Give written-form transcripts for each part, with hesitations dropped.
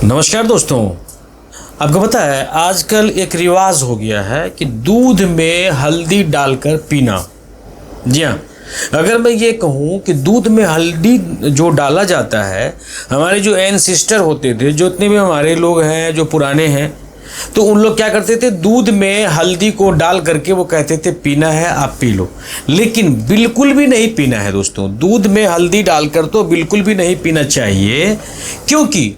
नमस्कार दोस्तों, आपको पता है आजकल एक रिवाज हो गया है कि दूध में हल्दी डालकर पीना। जी हाँ, अगर मैं ये कहूँ कि दूध में हल्दी जो डाला जाता है, हमारे जो एंसेस्टर होते थे, जो इतने भी हमारे लोग हैं जो पुराने हैं, तो उन लोग क्या करते थे, दूध में हल्दी को डाल करके वो कहते थे पीना है आप पी लो। लेकिन बिल्कुल भी नहीं पीना है दोस्तों, दूध में हल्दी डालकर तो बिल्कुल भी नहीं पीना चाहिए। क्योंकि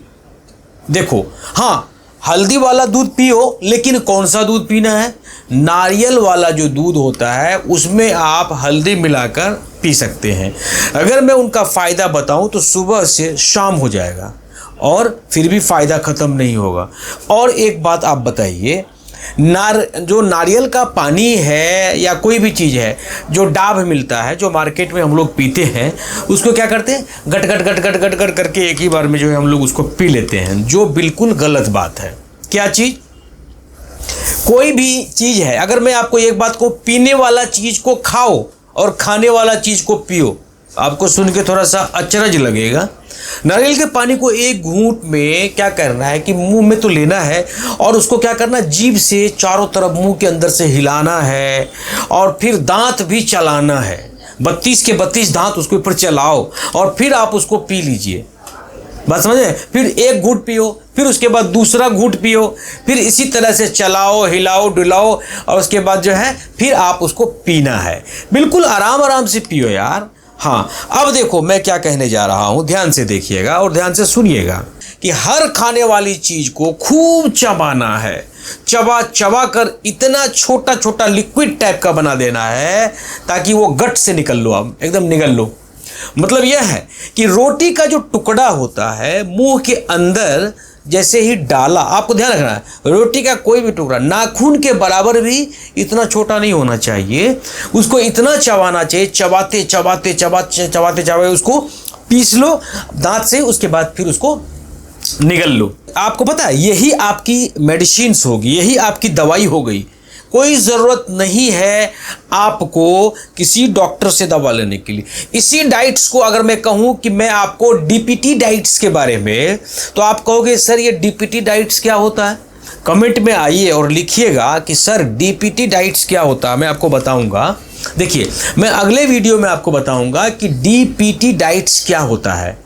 देखो, हाँ, हल्दी वाला दूध पियो, लेकिन कौन सा दूध पीना है? नारियल वाला जो दूध होता है उसमें आप हल्दी मिलाकर पी सकते हैं। अगर मैं उनका फ़ायदा बताऊं तो सुबह से शाम हो जाएगा और फिर भी फ़ायदा ख़त्म नहीं होगा। और एक बात आप बताइए, जो नारियल का पानी है या कोई भी चीज़ है, जो डाब मिलता है, जो मार्केट में हम लोग पीते हैं, उसको क्या करते हैं, गट गट गट गट गट गट करके एक ही बार में जो है हम लोग उसको पी लेते हैं, जो बिल्कुल गलत बात है। क्या चीज़? कोई भी चीज़ है, अगर मैं आपको एक बात को, पीने वाला चीज़ को खाओ और खाने वाला चीज़ को पियो, आपको सुन के थोड़ा सा अचरज लगेगा। नारियल के पानी को एक घूंट में क्या करना है कि मुंह में तो लेना है और उसको क्या करना है, जीभ से चारों तरफ मुंह के अंदर से हिलाना है और फिर दांत भी चलाना है। 32 के 32 दांत उसके ऊपर चलाओ और फिर आप उसको पी लीजिए। बात समझे? फिर एक घूंट पियो, फिर उसके बाद दूसरा घूंट पियो, फिर इसी तरह से चलाओ, हिलाओ, डुलाओ और उसके बाद जो है फिर आप उसको पीना है। बिल्कुल आराम आराम से पियो यार। हाँ, अब देखो मैं क्या कहने जा रहा हूँ, ध्यान से देखिएगा और ध्यान से सुनिएगा कि हर खाने वाली चीज़ को खूब चबाना है, चबा चबा कर इतना छोटा छोटा लिक्विड टाइप का बना देना है ताकि वो गट से निकल लो, आप एकदम निकल लो। मतलब यह है कि रोटी का जो टुकड़ा होता है मुंह के अंदर जैसे ही डाला, आपको ध्यान रखना है, रोटी का कोई भी टुकड़ा नाखून के बराबर भी इतना छोटा नहीं होना चाहिए, उसको इतना चबाना चाहिए, चबाते चबाते चबाते चबाते चबाते उसको पीस लो दांत से, उसके बाद फिर उसको निगल लो। आपको पता है यही आपकी मेडिसिन्स होगी, यही आपकी दवाई हो गई। कोई ज़रूरत नहीं है आपको किसी डॉक्टर से दवा लेने के लिए। इसी डाइट्स को अगर मैं कहूँ कि मैं आपको डीपीटी डाइट्स के बारे में, तो आप कहोगे सर ये डीपीटी डाइट्स क्या होता है? कमेंट में आइए और लिखिएगा कि सर डीपीटी डाइट्स क्या होता है, मैं आपको बताऊंगा। देखिए, मैं अगले वीडियो में आपको बताऊंगा कि डीपीटी डाइट्स क्या होता है।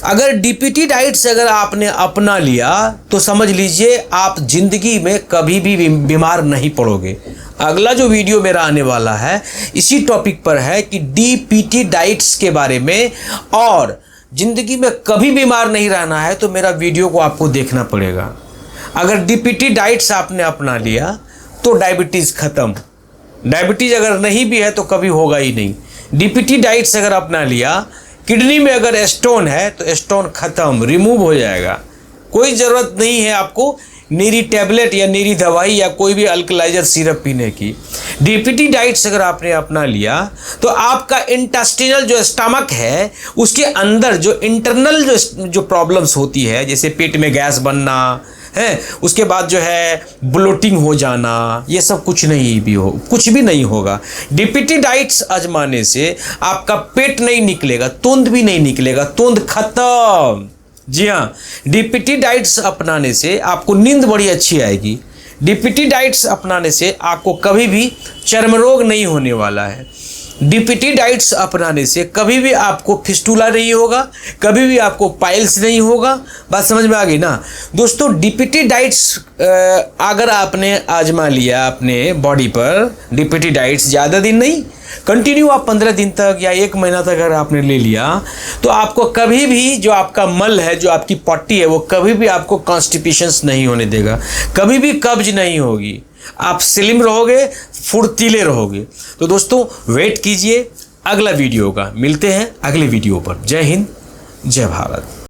अगर डीपीटी डाइट्स अगर आपने अपना लिया तो समझ लीजिए आप जिंदगी में कभी भी बीमार नहीं पड़ोगे। अगला जो वीडियो मेरा आने वाला है इसी टॉपिक पर है कि डीपीटी डाइट्स के बारे में, और जिंदगी में कभी बीमार नहीं रहना है तो मेरा वीडियो को आपको देखना पड़ेगा। अगर डीपीटी डाइट्स आपने अपना लिया तो डायबिटीज़ ख़त्म, डायबिटीज़ अगर नहीं भी है तो कभी होगा ही नहीं। डीपीटी डाइट्स अगर अपना लिया, किडनी में अगर स्टोन है तो स्टोन खत्म, रिमूव हो जाएगा। कोई ज़रूरत नहीं है आपको नीरी टैबलेट या नीरी दवाई या कोई भी अल्कलाइजर सिरप पीने की। डीपीटी डाइट्स अगर आपने अपना लिया तो आपका इंटेस्टिनल जो स्टमक है उसके अंदर जो इंटरनल जो प्रॉब्लम्स होती है, जैसे पेट में गैस बनना है, उसके बाद जो है ब्लोटिंग हो जाना, ये सब कुछ भी नहीं होगा। डीपीटी डाइट्स आजमाने से आपका पेट नहीं निकलेगा, तुंद भी नहीं निकलेगा, तुंद खत्म। जी हाँ, डीपीटी डाइट्स अपनाने से आपको नींद बड़ी अच्छी आएगी। डीपीटी डाइट्स अपनाने से आपको कभी भी चर्म रोग नहीं होने वाला है। डीपीटी डाइट्स अपनाने से कभी भी आपको फिस्टुला नहीं होगा, कभी भी आपको पाइल्स नहीं होगा। बात समझ में आ गई ना दोस्तों? डीपीटी डाइट्स अगर आपने आजमा लिया अपने बॉडी पर, डीपीटी डाइट्स ज़्यादा दिन नहीं, कंटिन्यू आप 15 दिन तक या 1 महीना तक अगर आपने ले लिया तो आपको कभी भी जो आपका मल है, जो आपकी पट्टी है, वो कभी भी आपको कॉन्स्टिपेशंस नहीं होने देगा, कभी भी कब्ज नहीं होगी, आप स्लिम रहोगे, फुर्तीले रहोगे। तो दोस्तों वेट कीजिए अगला वीडियो का, मिलते हैं अगले वीडियो पर। जय हिंद, जय भारत।